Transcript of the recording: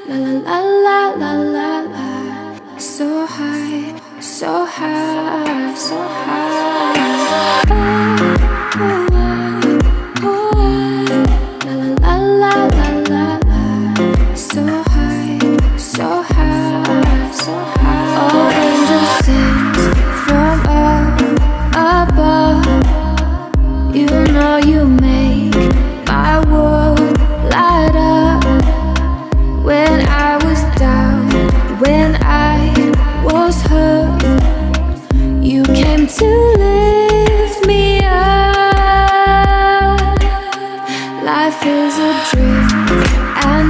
La la la la la la la. So high, so high, so high. La la la la la la. So high, so high, so high. All angels sing from up above. You know you make my world light up. When I was down, when I was hurt, you came to lift me up. Life is a dream and